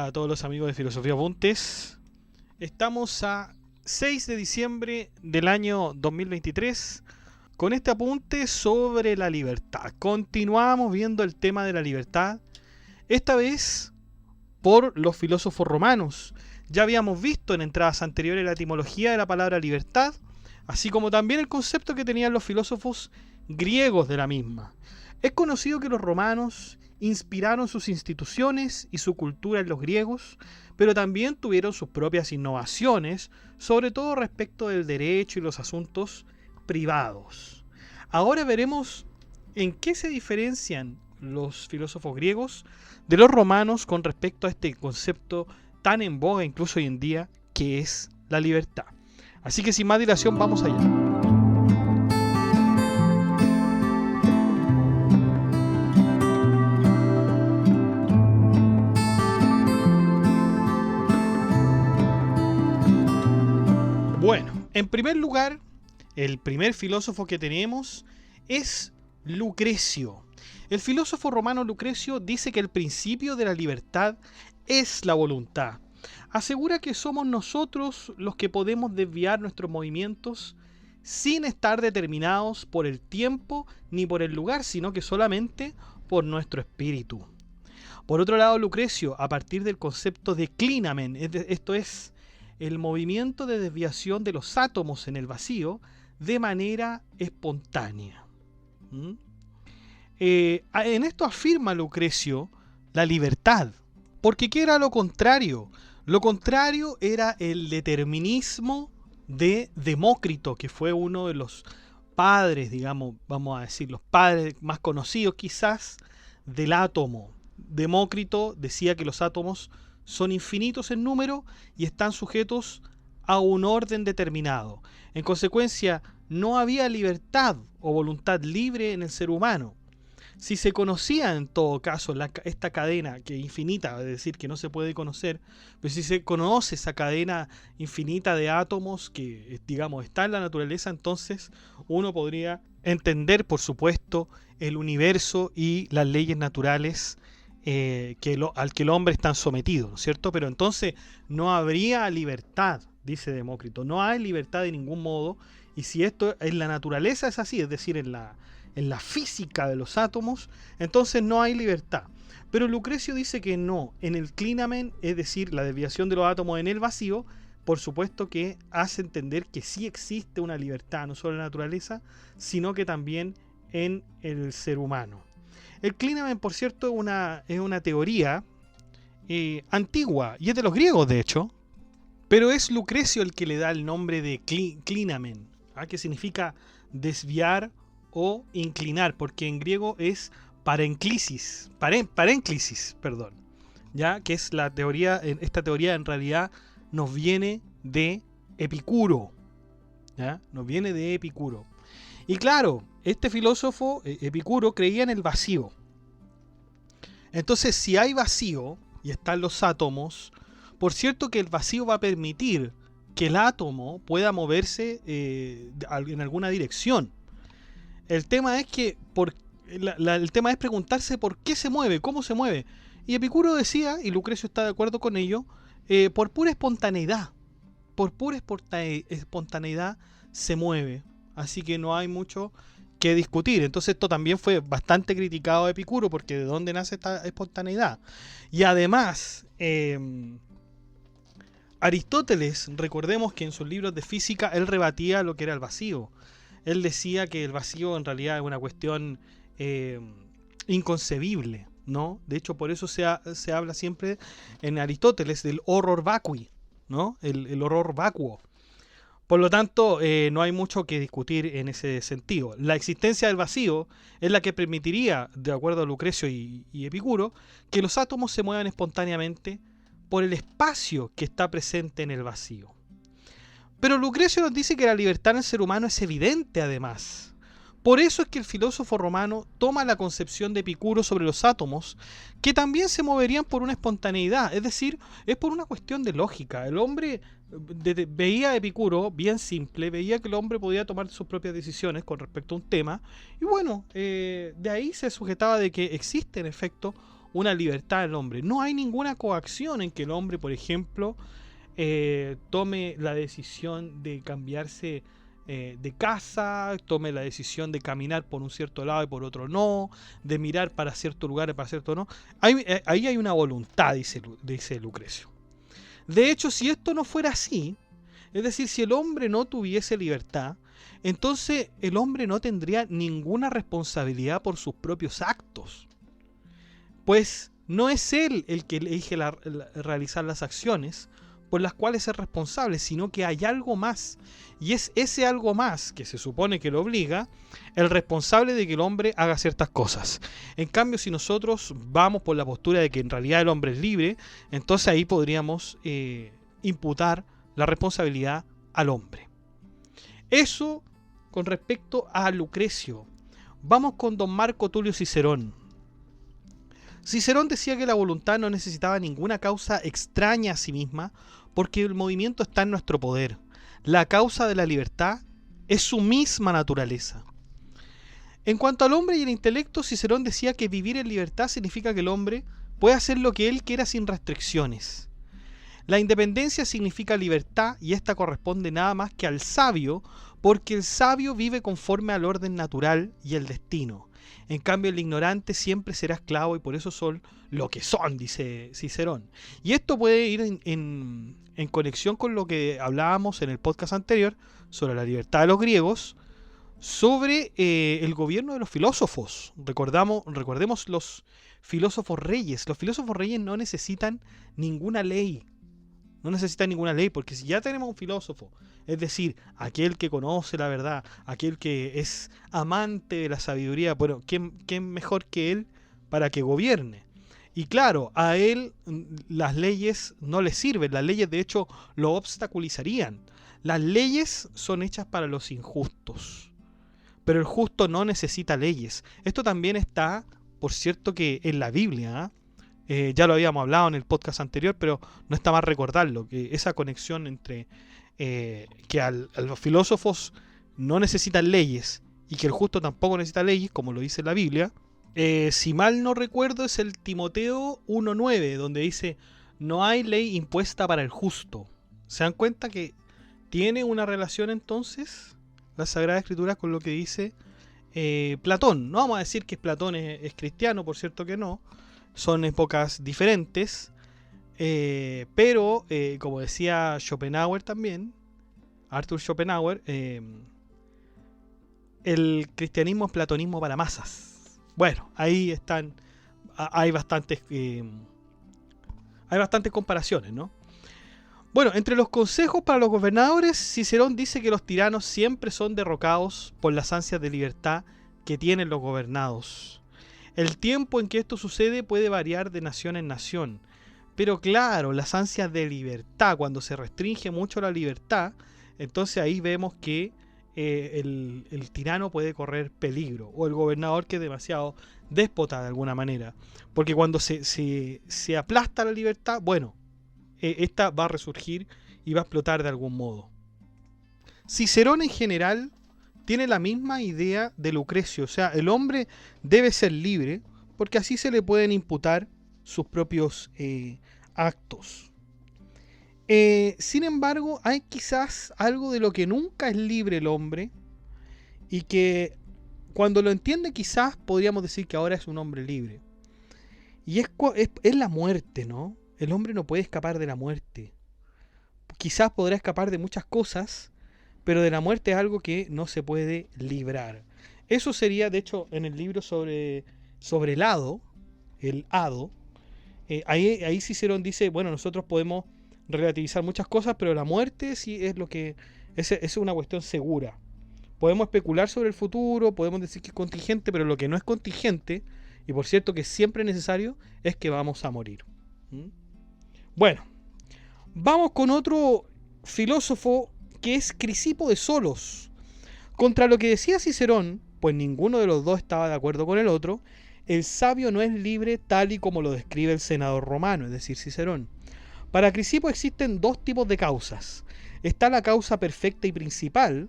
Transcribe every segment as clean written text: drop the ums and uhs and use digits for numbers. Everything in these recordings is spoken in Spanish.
Hola a todos los amigos de Filosofía Apuntes. Estamos a 6 de diciembre del año 2023 con este apunte sobre la libertad. Continuamos viendo el tema de la libertad, esta vez por los filósofos romanos. Ya habíamos visto en entradas anteriores la etimología de la palabra libertad, así como también el concepto que tenían los filósofos griegos de la misma. Es conocido que los romanos inspiraron sus instituciones y su cultura en los griegos, pero también tuvieron sus propias innovaciones, sobre todo respecto del derecho y los asuntos privados. Ahora veremos en qué se diferencian los filósofos griegos de los romanos con respecto a este concepto tan en boga incluso hoy en día, que es la libertad. Así que sin más dilación, vamos allá. Bueno, en primer lugar, el primer filósofo que tenemos es Lucrecio. El filósofo romano Lucrecio dice que el principio de la libertad es la voluntad. Asegura que somos nosotros los que podemos desviar nuestros movimientos sin estar determinados por el tiempo ni por el lugar, sino que solamente por nuestro espíritu. Por otro lado, Lucrecio, a partir del concepto de clinamen, esto es el movimiento de desviación de los átomos en el vacío de manera espontánea. En esto afirma Lucrecio la libertad, porque ¿qué era lo contrario? Lo contrario era el determinismo de Demócrito, que fue uno de los padres, digamos, vamos a decir, los padres más conocidos quizás del átomo. Demócrito decía que los átomos son infinitos en número y están sujetos a un orden determinado. En consecuencia, no había libertad o voluntad libre en el ser humano. Si se conocía en todo caso esta cadena que es infinita, es decir, que no se puede conocer, pero si se conoce esa cadena infinita de átomos que, digamos, está en la naturaleza, entonces uno podría entender, por supuesto, el universo y las leyes naturales al que el hombre está sometido, ¿no es cierto? Pero entonces no habría libertad, dice Demócrito, no hay libertad de ningún modo, y si esto en la naturaleza es así, es decir, en la física de los átomos, entonces no hay libertad. Pero Lucrecio dice que no, en el clinamen, es decir, la desviación de los átomos en el vacío, por supuesto que hace entender que sí existe una libertad, no solo en la naturaleza, sino que también en el ser humano. El clinamen, por cierto, es una teoría antigua, y es de los griegos, de hecho, pero es Lucrecio el que le da el nombre de clinamen, que significa desviar o inclinar, porque en griego es parénclisis, perdón, ya que es la teoría. Esta teoría en realidad nos viene de Epicuro, ¿ya? Nos viene de Epicuro. Y claro, este filósofo, Epicuro, creía en el vacío. Entonces, si hay vacío y están los átomos, por cierto que el vacío va a permitir que el átomo pueda moverse en alguna dirección. El tema es que el tema es preguntarse por qué se mueve, cómo se mueve. Y Epicuro decía, y Lucrecio está de acuerdo con ello, por pura espontaneidad. Por pura espontaneidad se mueve. Así que no hay mucho que discutir. Entonces esto también fue bastante criticado de Epicuro, porque ¿de dónde nace esta espontaneidad? Y además, Aristóteles, recordemos que en sus libros de física él rebatía lo que era el vacío. Él decía que el vacío en realidad es una cuestión inconcebible, ¿no? De hecho, por eso se habla siempre en Aristóteles del horror vacui, ¿no? El horror vacuo. Por lo tanto, no hay mucho que discutir en ese sentido. La existencia del vacío es la que permitiría, de acuerdo a Lucrecio y Epicuro, que los átomos se muevan espontáneamente por el espacio que está presente en el vacío. Pero Lucrecio nos dice que la libertad en el ser humano es evidente además. Por eso es que el filósofo romano toma la concepción de Epicuro sobre los átomos, que también se moverían por una espontaneidad, es decir, es por una cuestión de lógica. El hombre veía a Epicuro bien simple, veía que el hombre podía tomar sus propias decisiones con respecto a un tema, y bueno, de ahí se sujetaba de que existe en efecto una libertad del hombre. No hay ninguna coacción en que el hombre, por ejemplo, tome la decisión de cambiarse de casa, tome la decisión de caminar por un cierto lado y por otro no, de mirar para cierto lugar y para cierto no. Ahí hay una voluntad, dice Lucrecio. De hecho, si esto no fuera así, es decir, si el hombre no tuviese libertad, entonces el hombre no tendría ninguna responsabilidad por sus propios actos. Pues no es él el que elige realizar las acciones por las cuales es responsable, sino que hay algo más. Y es ese algo más que se supone que lo obliga, el responsable de que el hombre haga ciertas cosas. En cambio, si nosotros vamos por la postura de que en realidad el hombre es libre, entonces ahí podríamos imputar la responsabilidad al hombre. Eso con respecto a Lucrecio. Vamos con don Marco Tulio Cicerón. Cicerón decía que la voluntad no necesitaba ninguna causa extraña a sí misma, porque el movimiento está en nuestro poder. La causa de la libertad es su misma naturaleza. En cuanto al hombre y el intelecto, Cicerón decía que vivir en libertad significa que el hombre puede hacer lo que él quiera sin restricciones. La independencia significa libertad y esta corresponde nada más que al sabio, porque el sabio vive conforme al orden natural y el destino. En cambio, el ignorante siempre será esclavo y por eso son lo que son, dice Cicerón. Y esto puede ir en conexión con lo que hablábamos en el podcast anterior sobre la libertad de los griegos, sobre el gobierno de los filósofos. Recordemos los filósofos reyes. Los filósofos reyes no necesitan ninguna ley. No necesitan ninguna ley, porque si ya tenemos un filósofo, es decir, aquel que conoce la verdad, aquel que es amante de la sabiduría, bueno, ¿quién mejor que él para que gobierne? Y claro, a él las leyes no le sirven, las leyes de hecho lo obstaculizarían. Las leyes son hechas para los injustos, pero el justo no necesita leyes. Esto también está, por cierto, que en la Biblia, ya lo habíamos hablado en el podcast anterior, pero no está más recordarlo, que esa conexión entre que a los filósofos no necesitan leyes y que el justo tampoco necesita leyes, como lo dice la Biblia. Si mal no recuerdo, es el Timoteo 1.9, donde dice: no hay ley impuesta para el justo. ¿Se dan cuenta que tiene una relación entonces la Sagrada Escritura con lo que dice Platón? No vamos a decir que Platón es cristiano, por cierto que no. Son épocas diferentes, pero como decía Schopenhauer también, Arthur Schopenhauer, el cristianismo es platonismo para masas. Bueno, ahí están, hay bastantes comparaciones, ¿no? Bueno, entre los consejos para los gobernadores, Cicerón dice que los tiranos siempre son derrocados por las ansias de libertad que tienen los gobernados. El tiempo en que esto sucede puede variar de nación en nación, pero claro, las ansias de libertad, cuando se restringe mucho la libertad, entonces ahí vemos que el tirano puede correr peligro, o el gobernador que es demasiado déspota de alguna manera, porque cuando se aplasta la libertad, bueno, esta va a resurgir y va a explotar de algún modo. Cicerón en general tiene la misma idea de Lucrecio, o sea, el hombre debe ser libre porque así se le pueden imputar sus propios actos. Sin embargo, hay quizás algo de lo que nunca es libre el hombre y que cuando lo entiende quizás podríamos decir que ahora es un hombre libre. Y es la muerte, ¿no? El hombre no puede escapar de la muerte. Quizás podrá escapar de muchas cosas, pero de la muerte es algo que no se puede librar. Eso sería, de hecho, en el libro sobre el hado, ahí Cicerón dice, bueno, nosotros podemos relativizar muchas cosas, pero la muerte sí es lo que es una cuestión segura. Podemos especular sobre el futuro, podemos decir que es contingente, pero lo que no es contingente, y por cierto que siempre es necesario, es que vamos a morir. Bueno, vamos con otro filósofo que es Crisipo de Solos. Contra lo que decía Cicerón, pues ninguno de los dos estaba de acuerdo con el otro, el sabio no es libre tal y como lo describe el senador romano, es decir, Cicerón. Para Crisipo existen dos tipos de causas. Está la causa perfecta y principal,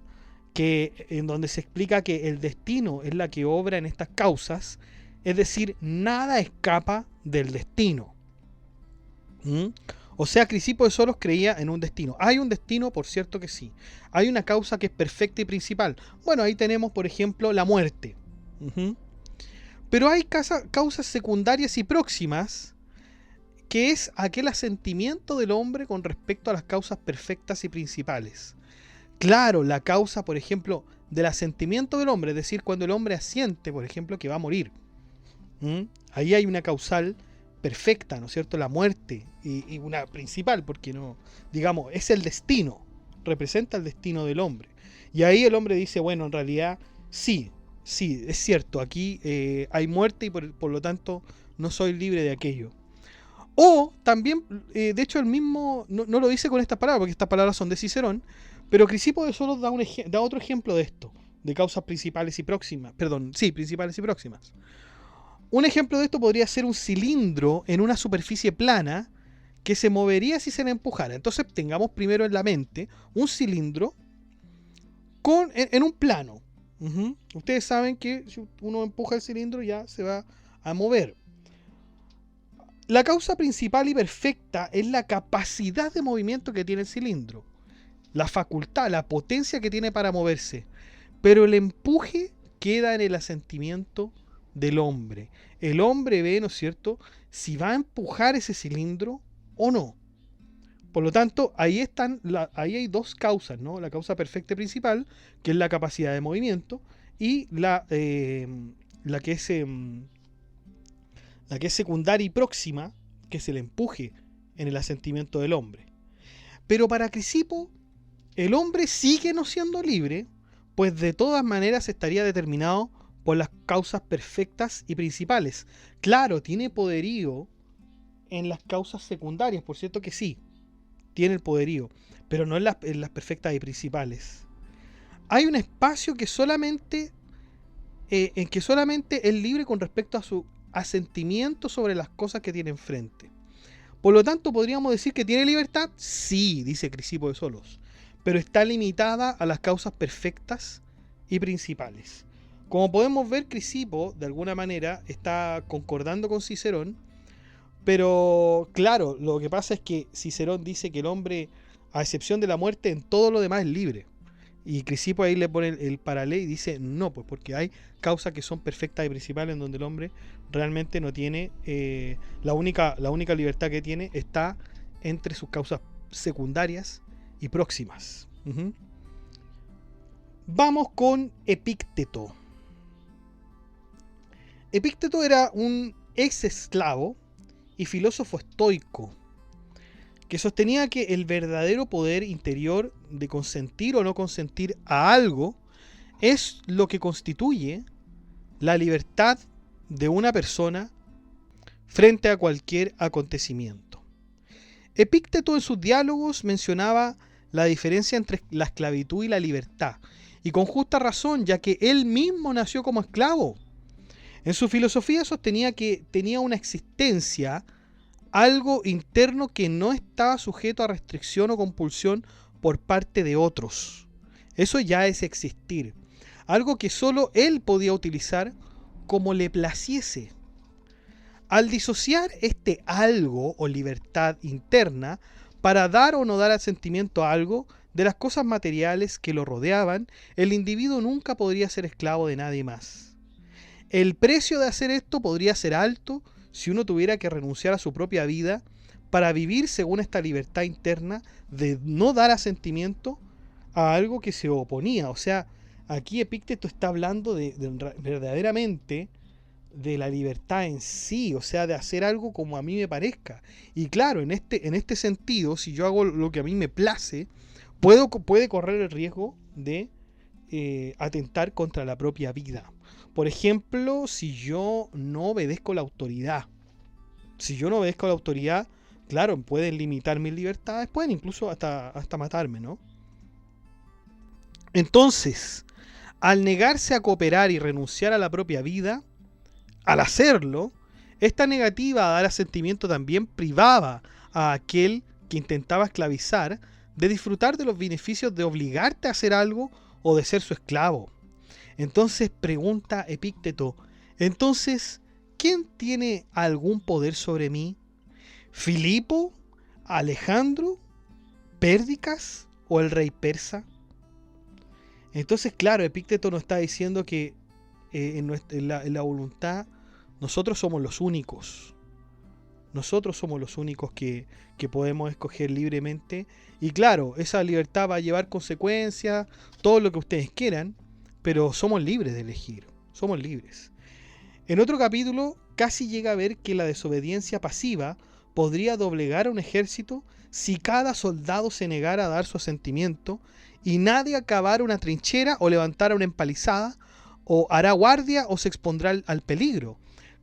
en donde se explica que el destino es la que obra en estas causas, Es decir, nada escapa del destino. ¿Mm? O sea, Crisipo de Solos creía en un destino. ¿Hay un destino? Por cierto que sí. ¿Hay una causa que es perfecta y principal? Bueno, ahí tenemos, por ejemplo, la muerte. Ujú. Pero hay causas secundarias y próximas, que es aquel asentimiento del hombre con respecto a las causas perfectas y principales. Claro, la causa, por ejemplo, del asentimiento del hombre, es decir, cuando el hombre asiente, por ejemplo, que va a morir. ¿Mm? Ahí hay una causal perfecta, ¿no es cierto? La muerte, y una principal, porque no, digamos, es el destino, representa el destino del hombre. Y ahí el hombre dice, bueno, en realidad, sí, es cierto, aquí hay muerte y por lo tanto no soy libre de aquello. O también, de hecho, el mismo, no lo dice con estas palabras, porque estas palabras son de Cicerón, pero Crisipo de Solos da otro ejemplo de esto, de causas principales y próximas, perdón, sí, principales y próximas. Un ejemplo de esto podría ser un cilindro en una superficie plana que se movería si se le empujara. Entonces tengamos primero en la mente un cilindro en un plano. Ustedes saben que si uno empuja el cilindro ya se va a mover. La causa principal y perfecta es la capacidad de movimiento que tiene el cilindro, la facultad, la potencia que tiene para moverse. Pero el empuje queda en el asentimiento del hombre. El hombre ve, ¿no es cierto?, si va a empujar ese cilindro o no. Por lo tanto, ahí hay dos causas, ¿no? La causa perfecta y principal, que es la capacidad de movimiento, y la que es secundaria y próxima, que es el empuje en el asentimiento del hombre. Pero para Crisipo, el hombre sigue no siendo libre, pues de todas maneras estaría determinado por las causas perfectas y principales. Claro, tiene poderío en las causas secundarias, por cierto que sí, tiene el poderío, pero no en las perfectas y principales. Hay un espacio que en que solamente es libre con respecto a su asentimiento sobre las cosas que tiene enfrente. Por lo tanto, ¿podríamos decir que tiene libertad? Sí, dice Crisipo de Solos, pero está limitada a las causas perfectas y principales. Como podemos ver, Crisipo, de alguna manera, está concordando con Cicerón, pero claro, lo que pasa es que Cicerón dice que el hombre, a excepción de la muerte, en todo lo demás es libre. Y Crisipo ahí le pone el paralelo y dice, no, pues porque hay causas que son perfectas y principales en donde el hombre realmente no tiene, la única libertad que tiene está entre sus causas secundarias y próximas. Vamos con Epícteto. Epícteto era un ex esclavo y filósofo estoico que sostenía que el verdadero poder interior de consentir o no consentir a algo es lo que constituye la libertad de una persona frente a cualquier acontecimiento. Epícteto en sus diálogos mencionaba la diferencia entre la esclavitud y la libertad, y con justa razón, ya que él mismo nació como esclavo. En su filosofía sostenía que tenía una existencia, algo interno que no estaba sujeto a restricción o compulsión por parte de otros. Eso ya es existir, algo que solo él podía utilizar como le placiese. Al disociar este algo o libertad interna para dar o no dar asentimiento a algo de las cosas materiales que lo rodeaban, el individuo nunca podría ser esclavo de nadie más. El precio de hacer esto podría ser alto si uno tuviera que renunciar a su propia vida para vivir según esta libertad interna de no dar asentimiento a algo que se oponía. O sea, aquí Epícteto está hablando verdaderamente de la libertad en sí, o sea, de hacer algo como a mí me parezca. Y claro, en este sentido, si yo hago lo que a mí me place, puede correr el riesgo de atentar contra la propia vida. Por ejemplo, si yo no obedezco la autoridad. Si yo no obedezco la autoridad, claro, pueden limitar mis libertades, pueden incluso hasta matarme, ¿no? Entonces, al negarse a cooperar y renunciar a la propia vida, al hacerlo, esta negativa a dar asentimiento también privaba a aquel que intentaba esclavizar de disfrutar de los beneficios de obligarte a hacer algo o de ser su esclavo. Entonces pregunta Epícteto, entonces, ¿quién tiene algún poder sobre mí? ¿Filipo? ¿Alejandro? ¿Pérdicas? ¿O el rey persa? Entonces, claro, Epícteto nos está diciendo que en la voluntad nosotros somos los únicos. Nosotros somos los únicos que podemos escoger libremente. Y claro, esa libertad va a llevar consecuencias, todo lo que ustedes quieran, pero somos libres de elegir. Somos libres. En otro capítulo, casi llega a ver que la desobediencia pasiva podría doblegar a un ejército si cada soldado se negara a dar su asentimiento y nadie acabara una trinchera o levantara una empalizada, o hará guardia o se expondrá al peligro.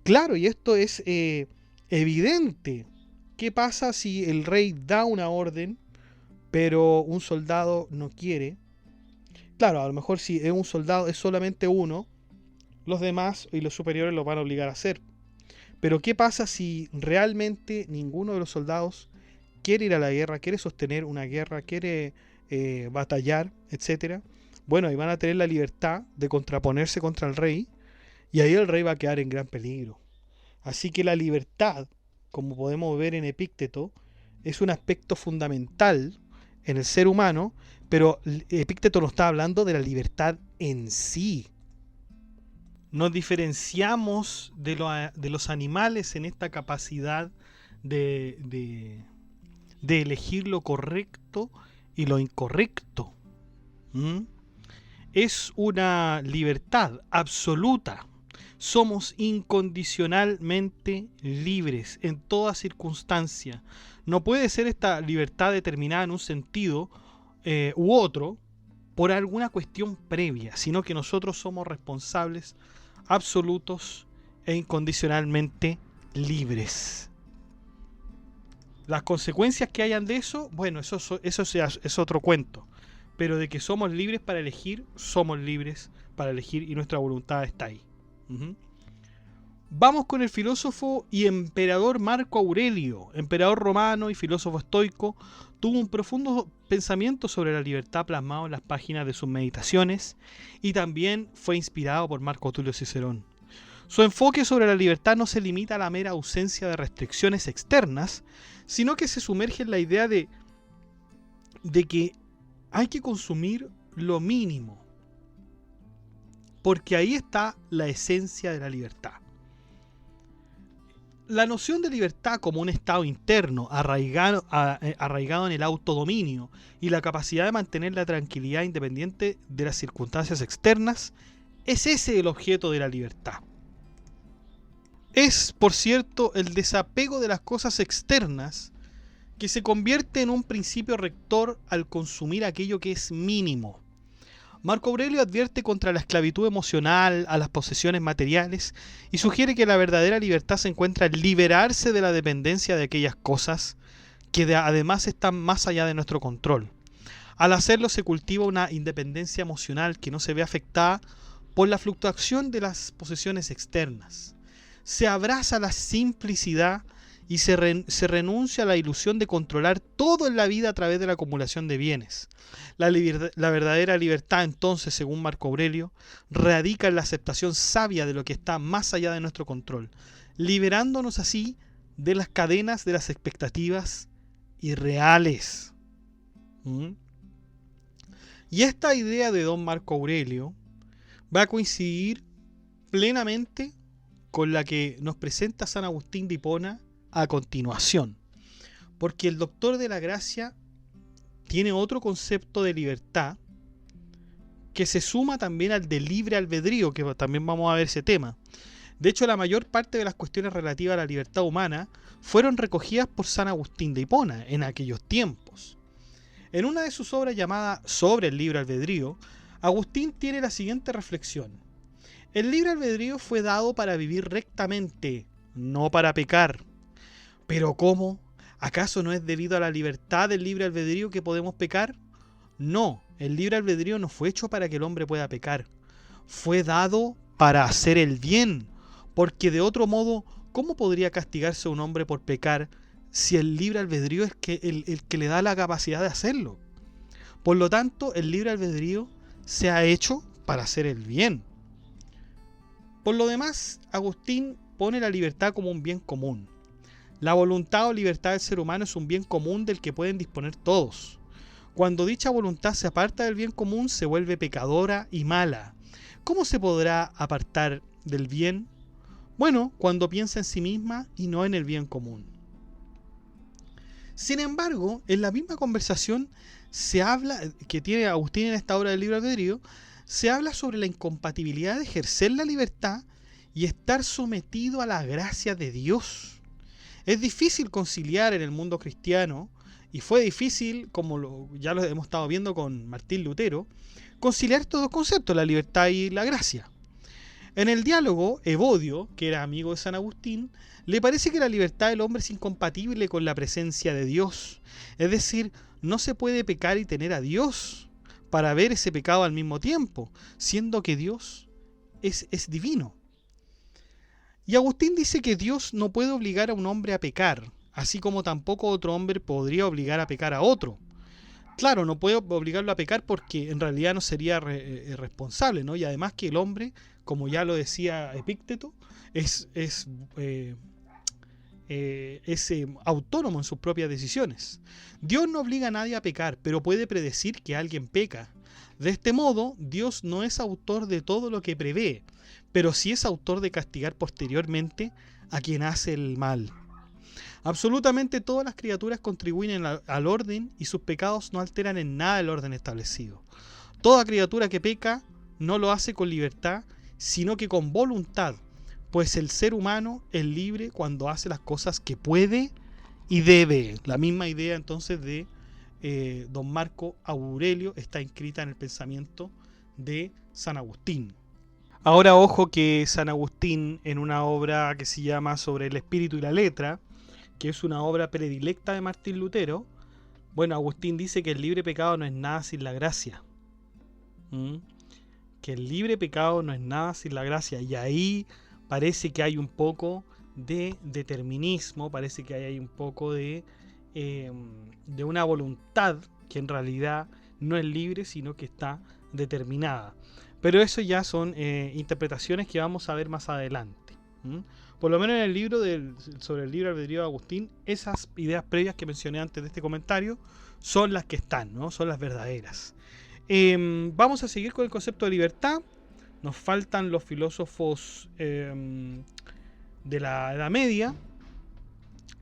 Claro, y esto es evidente. ¿Qué pasa si el rey da una orden, pero un soldado no quiere? Claro, a lo mejor si es un soldado, es solamente uno, los demás y los superiores lo van a obligar a hacer. Pero ¿qué pasa si realmente ninguno de los soldados quiere ir a la guerra, quiere sostener una guerra, quiere batallar, etcétera? Bueno, ahí van a tener la libertad de contraponerse contra el rey, y ahí el rey va a quedar en gran peligro. Así que la libertad, como podemos ver en Epícteto, es un aspecto fundamental en el ser humano, pero Epícteto no está hablando de la libertad en sí. Nos diferenciamos de los animales en esta capacidad de elegir lo correcto y lo incorrecto. Es una libertad absoluta. Somos incondicionalmente libres en toda circunstancia. No puede ser esta libertad determinada en un sentido u otro por alguna cuestión previa, sino que nosotros somos responsables absolutos e incondicionalmente libres. Las consecuencias que hayan de eso, bueno, eso es otro cuento. Pero de que somos libres para elegir, somos libres para elegir y nuestra voluntad está ahí. Vamos con el filósofo y emperador Marco Aurelio, emperador romano y filósofo estoico. Tuvo un profundo pensamiento sobre la libertad plasmado en las páginas de sus meditaciones y también fue inspirado por Marco Tulio Cicerón. Su enfoque sobre la libertad no se limita a la mera ausencia de restricciones externas, sino que se sumerge en la idea de que hay que consumir lo mínimo, porque ahí está la esencia de la libertad. La noción de libertad como un estado interno arraigado en el autodominio y la capacidad de mantener la tranquilidad independiente de las circunstancias externas, es ese el objeto de la libertad. Es, por cierto, el desapego de las cosas externas que se convierte en un principio rector al consumir aquello que es mínimo. Marco Aurelio advierte contra la esclavitud emocional a las posesiones materiales y sugiere que la verdadera libertad se encuentra en liberarse de la dependencia de aquellas cosas que además están más allá de nuestro control. Al hacerlo se cultiva una independencia emocional que no se ve afectada por la fluctuación de las posesiones externas. Se abraza la simplicidad y se renuncia a la ilusión de controlar todo en la vida a través de la acumulación de bienes. La verdadera libertad, entonces, según Marco Aurelio, radica en la aceptación sabia de lo que está más allá de nuestro control, liberándonos así de las cadenas de las expectativas irreales. Y esta idea de don Marco Aurelio va a coincidir plenamente con la que nos presenta San Agustín de Hipona a continuación, porque el doctor de la gracia tiene otro concepto de libertad que se suma también al de libre albedrío, que también vamos a ver ese tema. De hecho, la mayor parte de las cuestiones relativas a la libertad humana fueron recogidas por San Agustín de Hipona en aquellos tiempos. En una de sus obras llamada Sobre el libre albedrío, Agustín tiene la siguiente reflexión: el libre albedrío fue dado para vivir rectamente, no para pecar. ¿Pero cómo? ¿Acaso no es debido a la libertad del libre albedrío que podemos pecar? No, el libre albedrío no fue hecho para que el hombre pueda pecar. Fue dado para hacer el bien, porque de otro modo, ¿cómo podría castigarse a un hombre por pecar si el libre albedrío es el que le da la capacidad de hacerlo? Por lo tanto, el libre albedrío se ha hecho para hacer el bien. Por lo demás, Agustín pone la libertad como un bien común. La voluntad o libertad del ser humano es un bien común del que pueden disponer todos. Cuando dicha voluntad se aparta del bien común, se vuelve pecadora y mala. ¿Cómo se podrá apartar del bien? Bueno, cuando piensa en sí misma y no en el bien común. Sin embargo, en la misma conversación se habla, que tiene Agustín en esta obra del Libre Albedrío, se habla sobre la incompatibilidad de ejercer la libertad y estar sometido a la gracia de Dios. Es difícil conciliar en el mundo cristiano, y fue difícil, como ya lo hemos estado viendo con Martín Lutero, conciliar estos dos conceptos, la libertad y la gracia. En el diálogo, Evodio, que era amigo de San Agustín, le parece que la libertad del hombre es incompatible con la presencia de Dios. Es decir, no se puede pecar y tener a Dios para ver ese pecado al mismo tiempo, siendo que Dios es divino. Y Agustín dice que Dios no puede obligar a un hombre a pecar, así como tampoco otro hombre podría obligar a pecar a otro. Claro, no puede obligarlo a pecar porque en realidad no sería responsable, ¿no? Y además que el hombre, como ya lo decía Epícteto, es autónomo en sus propias decisiones. Dios no obliga a nadie a pecar, pero puede predecir que alguien peca. De este modo, Dios no es autor de todo lo que prevé, pero sí es autor de castigar posteriormente a quien hace el mal. Absolutamente todas las criaturas contribuyen al orden y sus pecados no alteran en nada el orden establecido. Toda criatura que peca no lo hace con libertad, sino que con voluntad, pues el ser humano es libre cuando hace las cosas que puede y debe. La misma idea entonces de don Marco Aurelio está inscrita en el pensamiento de San Agustín. Ahora ojo que San Agustín, en una obra que se llama Sobre el espíritu y la letra, que es una obra predilecta de Martín Lutero, bueno, Agustín dice que el libre pecado no es nada sin la gracia. Que el libre pecado no es nada sin la gracia. Y ahí parece que hay un poco de determinismo, parece que hay un poco de una voluntad que en realidad no es libre, sino que está determinada. Pero eso ya son interpretaciones que vamos a ver más adelante. Por lo menos en el libro sobre el libre albedrío de Agustín, esas ideas previas que mencioné antes de este comentario son las que están, ¿no? Son las verdaderas. Vamos a seguir con el concepto de libertad. Nos faltan los filósofos de la Edad Media.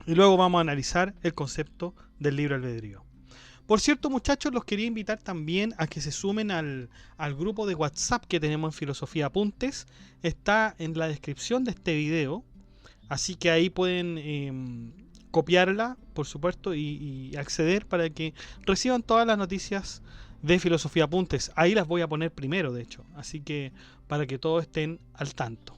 Y luego vamos a analizar el concepto del libre albedrío. Por cierto, muchachos, los quería invitar también a que se sumen al grupo de WhatsApp que tenemos en Filosofía Apuntes. Está en la descripción de este video. Así que ahí pueden copiarla, por supuesto, y acceder para que reciban todas las noticias de Filosofía Apuntes. Ahí las voy a poner primero, de hecho. Así que para que todos estén al tanto.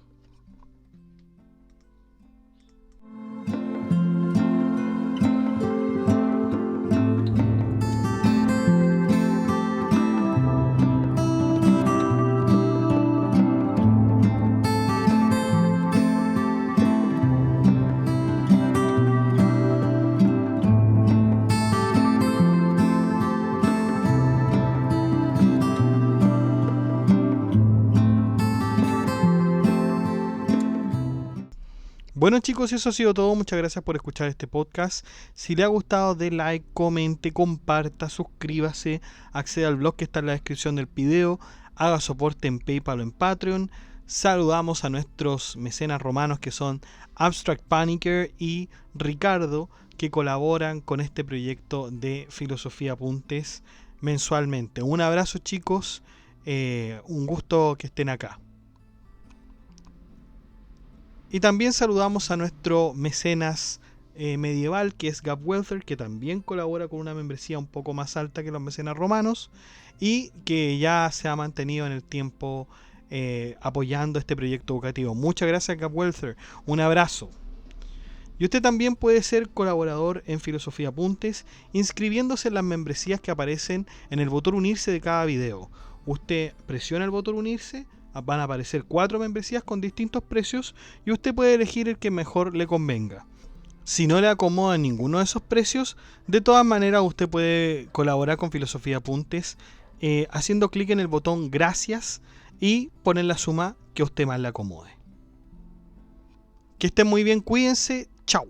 Bueno chicos, eso ha sido todo. Muchas gracias por escuchar este podcast. Si le ha gustado, dé like, comente, comparta, suscríbase, acceda al blog que está en la descripción del video, haga soporte en PayPal o en Patreon. Saludamos a nuestros mecenas romanos que son Abstract Panicker y Ricardo, que colaboran con este proyecto de Filosofía Apuntes mensualmente. Un abrazo chicos, un gusto que estén acá. Y también saludamos a nuestro mecenas medieval, que es Gab Welther, que también colabora con una membresía un poco más alta que los mecenas romanos y que ya se ha mantenido en el tiempo apoyando este proyecto educativo. Muchas gracias, Gab Welther. Un abrazo. Y usted también puede ser colaborador en Filosofía Apuntes inscribiéndose en las membresías que aparecen en el botón unirse de cada video. Usted presiona el botón unirse, van a aparecer 4 membresías con distintos precios y usted puede elegir el que mejor le convenga. Si no le acomoda ninguno de esos precios, de todas maneras usted puede colaborar con Filosofía Apuntes haciendo clic en el botón gracias y poner la suma que a usted más le acomode. Que estén muy bien, cuídense. Chau.